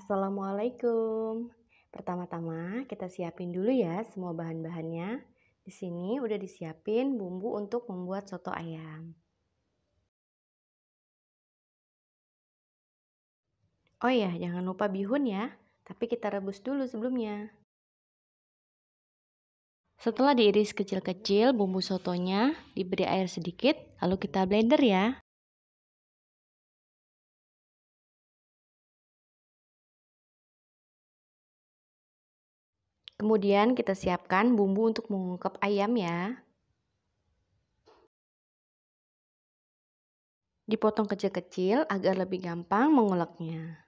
Assalamualaikum. Pertama-tama kita siapin dulu ya semua bahan-bahannya. Di sini udah disiapin bumbu untuk membuat soto ayam. Oh iya, jangan lupa bihun ya. Tapi kita rebus dulu sebelumnya. Setelah diiris kecil-kecil bumbu sotonya, diberi air sedikit, lalu kita blender ya. Kemudian kita siapkan bumbu untuk mengungkep ayam ya. Dipotong kecil-kecil agar lebih gampang menguleknya.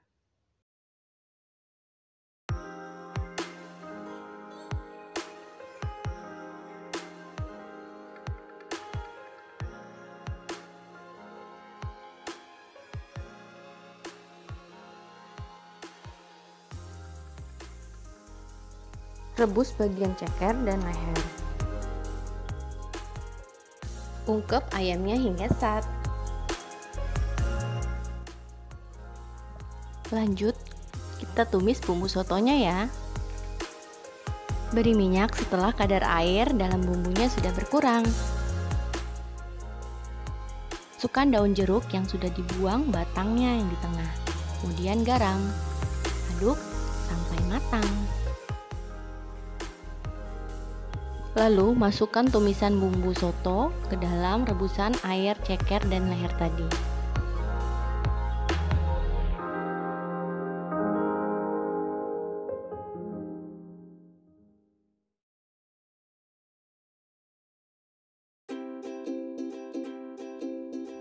Rebus bagian ceker dan leher. Ungkep ayamnya hingga sat. Lanjut, kita tumis bumbu sotonya ya. Beri minyak setelah kadar air dalam bumbunya sudah berkurang. Masukkan daun jeruk yang sudah dibuang batangnya yang di tengah. Kemudian garam. Aduk sampai matang. Lalu masukkan tumisan bumbu soto ke dalam rebusan air ceker dan leher tadi.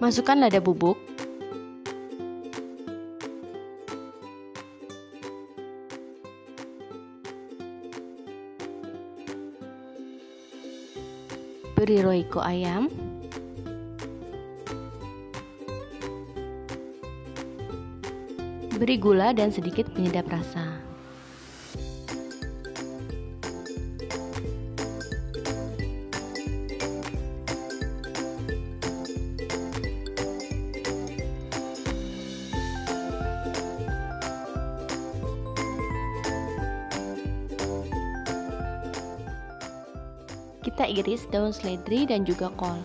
Masukkan lada bubuk. Beri roiko ayam. Beri gula dan sedikit penyedap rasa. Kita iris daun seledri dan juga kol.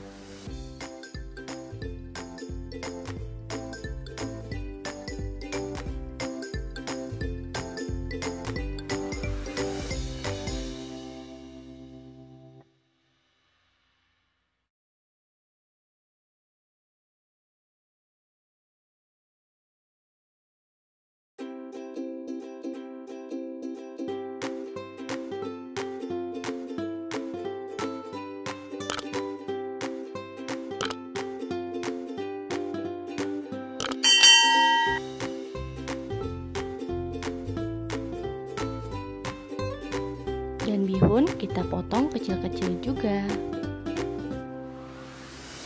Dan bihun kita potong kecil-kecil juga.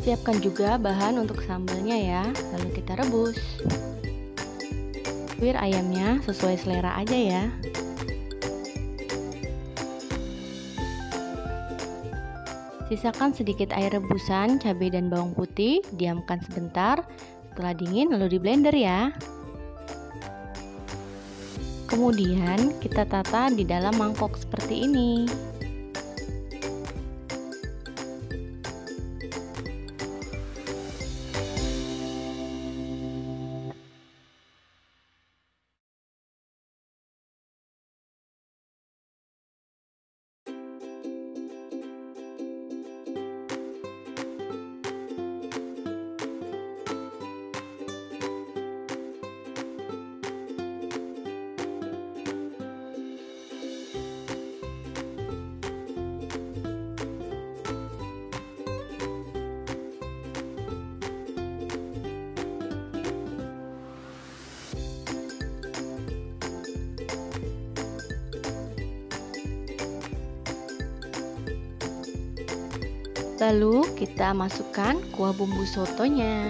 Siapkan juga bahan untuk sambalnya ya, lalu kita rebus. Tuir ayamnya sesuai selera aja ya. Sisakan sedikit air rebusan, cabai dan bawang putih, diamkan sebentar. Setelah dingin lalu di blender ya. Kemudian kita tata di dalam mangkok seperti ini. Lalu kita masukkan kuah bumbu sotonya.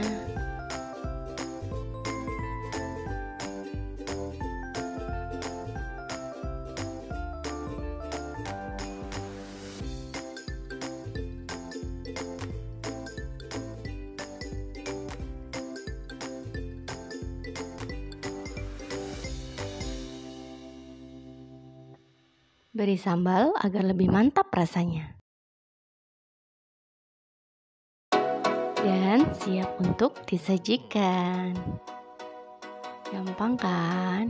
Beri sambal agar lebih mantap rasanya. Dan siap untuk disajikan. Gampang kan?